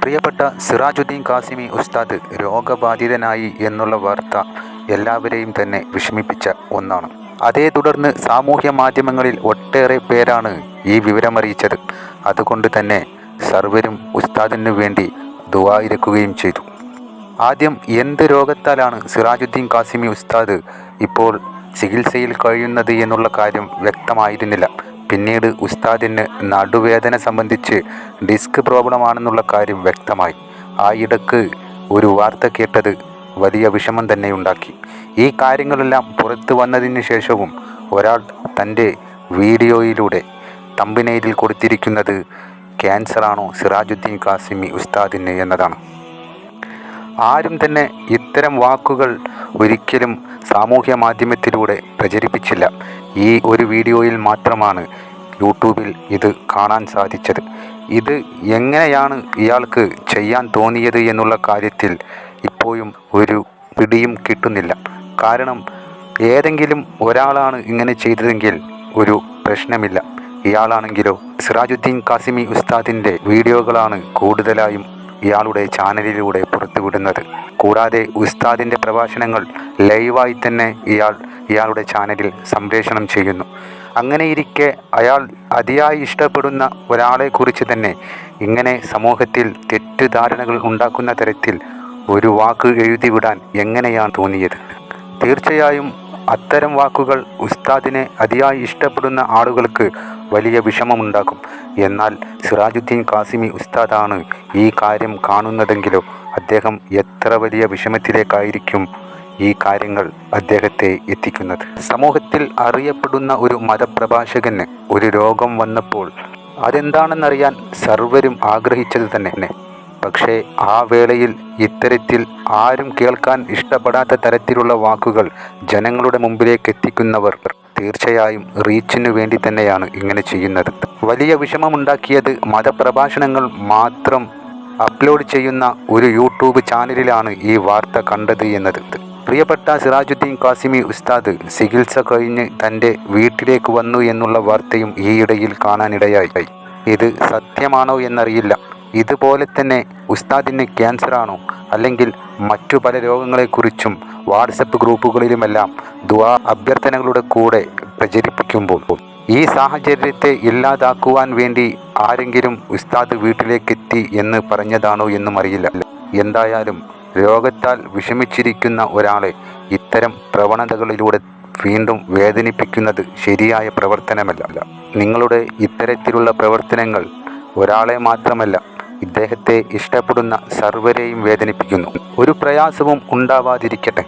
പ്രിയപ്പെട്ട സിറാജുദ്ദീൻ കാസിമി ഉസ്താദ് രോഗബാധിതനായി എന്നുള്ള വാർത്ത എല്ലാവരെയും തന്നെ വിഷമിപ്പിച്ച ഒന്നാണ്. അതേ തുടർന്ന് സാമൂഹ്യ മാധ്യമങ്ങളിൽ ഒട്ടേറെ പേരാണ് ഈ വിവരമറിയിച്ചത്. അതുകൊണ്ട് തന്നെ സർവരും ഉസ്താദിനു വേണ്ടി ദുആ ഇരക്കുകയും ചെയ്തു. ആദ്യം എന്ത് രോഗത്താലാണ് സിറാജുദ്ദീൻ കാസിമി ഉസ്താദ് ഇപ്പോൾ ചികിത്സയിൽ കഴിയുന്നത് എന്നുള്ള കാര്യം വ്യക്തമായിരുന്നില്ല. പിന്നീട് ഉസ്താദിന് നടുവേദന സംബന്ധിച്ച് ഡിസ്ക് പ്രോബ്ലം ആണെന്നുള്ള കാര്യം വ്യക്തമായി. ആ ഇടക്ക് ഒരു വാർത്ത കേട്ടത് വലിയ വിഷമം തന്നെയുണ്ടാക്കി. ഈ കാര്യങ്ങളെല്ലാം പുറത്തു വന്നതിന് ശേഷവും ഒരാൾ തൻ്റെ വീഡിയോയിലൂടെ തമ്പനെയിലിൽ കൊടുത്തിരിക്കുന്നത് ക്യാൻസറാണോ സിറാജുദ്ദീൻ കാസിമി ഉസ്താദിന് എന്നതാണ്. ആരും തന്നെ ഇത്തരം വാക്കുകൾ ഒരിക്കലും സാമൂഹ്യ മാധ്യമത്തിലൂടെ പ്രചരിപ്പിച്ചില്ല. ഈ ഒരു വീഡിയോയിൽ മാത്രമാണ് യൂട്യൂബിൽ ഇത് കാണാൻ സാധിച്ചത്. ഇത് എങ്ങനെയാണ് ഇയാൾക്ക് ചെയ്യാൻ തോന്നിയത് എന്നുള്ള കാര്യത്തിൽ ഇപ്പോഴും ഒരു പിടിയും കിട്ടുന്നില്ല. കാരണം ഏതെങ്കിലും ഒരാളാണ് ഇങ്ങനെ ചെയ്തതെങ്കിൽ ഒരു പ്രശ്നമില്ല. ഇയാളാണെങ്കിലോ സിറാജുദ്ദീൻ കാസിമി ഉസ്താദിൻ്റെ വീഡിയോകളാണ് കൂടുതലായും ഇയാളുടെ ചാനലിലൂടെ പുറത്തുവിടുന്നത്. കൂടാതെ ഉസ്താദിൻ്റെ പ്രഭാഷണങ്ങൾ ലൈവായി തന്നെ ഇയാളുടെ ചാനലിൽ സംപ്രേഷണം ചെയ്യുന്നു. അങ്ങനെയിരിക്കെ അയാൾ അതിയായി ഇഷ്ടപ്പെടുന്ന ഒരാളെക്കുറിച്ച് തന്നെ ഇങ്ങനെ സമൂഹത്തിൽ തെറ്റിദ്ധാരണകൾ ഉണ്ടാക്കുന്ന തരത്തിൽ ഒരു വാക്ക് എഴുതി വിടാൻ എങ്ങനെയാണ് തോന്നിയത്? തീർച്ചയായും അത്തരം വാക്കുകൾ ഉസ്താദിനെ അതിയായി ഇഷ്ടപ്പെടുന്ന ആളുകൾക്ക് വലിയ വിഷമമുണ്ടാക്കും. എന്നാൽ സിറാജുദ്ദീൻ കാസിമി ഉസ്താദാണ് ഈ കാര്യം കാണുന്നതെങ്കിലോ അദ്ദേഹം എത്ര വലിയ വിഷമത്തിലേക്കായിരിക്കും ഈ കാര്യങ്ങൾ അദ്ദേഹത്തെ എത്തിക്കുന്നത്. സമൂഹത്തിൽ അറിയപ്പെടുന്ന ഒരു മതപ്രഭാഷകന് ഒരു രോഗം വന്നപ്പോൾ അതെന്താണെന്നറിയാൻ സർവരും ആഗ്രഹിച്ചത് തന്നെ. പക്ഷേ ആ വേളയിൽ ഇത്തരത്തിൽ ആരും കേൾക്കാൻ ഇഷ്ടപ്പെടാത്ത തരത്തിലുള്ള വാക്കുകൾ ജനങ്ങളുടെ മുമ്പിലേക്ക് എത്തിക്കുന്നവർ തീർച്ചയായും റീച്ചിനു വേണ്ടി തന്നെയാണ് ഇങ്ങനെ ചെയ്യുന്നത്. വലിയ വിഷമമുണ്ടാക്കിയത് മതപ്രഭാഷണങ്ങൾ മാത്രം അപ്ലോഡ് ചെയ്യുന്ന ഒരു യൂട്യൂബ് ചാനലിലാണ് ഈ വാർത്ത കണ്ടത് എന്നത്. പ്രിയപ്പെട്ട സിറാജുദ്ദീൻ കാസിമി ഉസ്താദ് ചികിത്സ കഴിഞ്ഞ് തൻ്റെ വീട്ടിലേക്ക് വന്നു എന്നുള്ള വാർത്തയും ഈയിടയിൽ കാണാനിടയായി. ഇത് സത്യമാണോ എന്നറിയില്ല. ഇതുപോലെ തന്നെ ഉസ്താദിന് ക്യാൻസറാണോ അല്ലെങ്കിൽ മറ്റു പല രോഗങ്ങളെക്കുറിച്ചും വാട്സപ്പ് ഗ്രൂപ്പുകളിലുമെല്ലാം ദുആ അഭ്യർത്ഥനകളുടെ കൂടെ പ്രചരിപ്പിക്കുമ്പോൾ ഈ സാഹചര്യത്തെ ഇല്ലാതാക്കുവാൻ വേണ്ടി ആരെങ്കിലും ഉസ്താദ് വീട്ടിലേക്കെത്തി എന്ന് പറഞ്ഞതാണോ എന്നും അറിയില്ല. എന്തായാലും രോഗത്താൽ വിഷമിച്ചിരിക്കുന്ന ഒരാളെ ഇത്തരം പ്രവണതകളിലൂടെ വീണ്ടും വേദനിപ്പിക്കുന്നത് ശരിയായ പ്രവർത്തനമല്ല. നിങ്ങളുടെ ഇത്തരത്തിലുള്ള പ്രവർത്തനങ്ങൾ ഒരാളെ മാത്രമല്ല ഇദ്ദേഹത്തെ ഇഷ്ടപ്പെടുന്ന സർവരെയും വേദനിപ്പിക്കുന്നു. ഒരു പ്രയാസവും ഉണ്ടാവാതിരിക്കട്ടെ.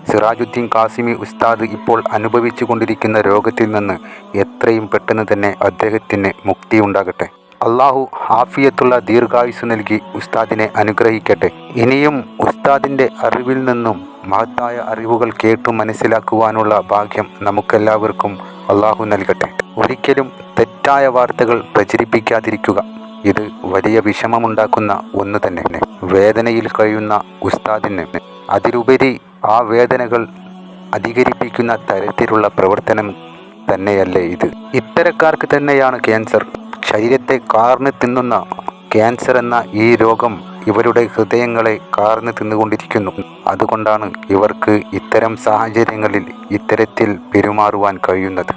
സിറാജുദ്ദീൻ കാസിമി ഉസ്താദ് ഇപ്പോൾ അനുഭവിച്ചു കൊണ്ടിരിക്കുന്ന രോഗത്തിൽ നിന്ന് എത്രയും പെട്ടെന്ന് തന്നെ അദ്ദേഹത്തിന് മുക്തി ഉണ്ടാകട്ടെ. അള്ളാഹു ആഫിയത്തുള്ള ദീർഘായുസ് നൽകി ഉസ്താദിനെ അനുഗ്രഹിക്കട്ടെ. ഇനിയും ഉസ്താദിൻ്റെ അറിവിൽ നിന്നും മഹത്തായ അറിവുകൾ കേട്ടു മനസ്സിലാക്കുവാനുള്ള ഭാഗ്യം നമുക്കെല്ലാവർക്കും അള്ളാഹു നൽകട്ടെ. ഒരിക്കലും തെറ്റായ വാർത്തകൾ പ്രചരിപ്പിക്കാതിരിക്കുക. ഇത് വലിയ വിഷമമുണ്ടാക്കുന്ന ഒന്ന് തന്നെ. വേദനയിൽ കഴിയുന്ന ഉസ്താദിന് അതിലുപരി ആ വേദനകൾ അധികരിപ്പിക്കുന്ന തരത്തിലുള്ള പ്രവർത്തനം തന്നെയല്ലേ ഇത്? ഇത്തരക്കാർക്ക് തന്നെയാണ് ക്യാൻസർ. ശരീരത്തെ കാർന്ന് തിന്നുന്ന ക്യാൻസർ എന്ന ഈ രോഗം ഇവരുടെ ഹൃദയങ്ങളെ കാർന്ന് തിന്നുകൊണ്ടിരിക്കുന്നു. അതുകൊണ്ടാണ് ഇവർക്ക് ഇത്തരം സാഹചര്യങ്ങളിൽ ഇത്തരത്തിൽ പെരുമാറുവാൻ കഴിയുന്നത്.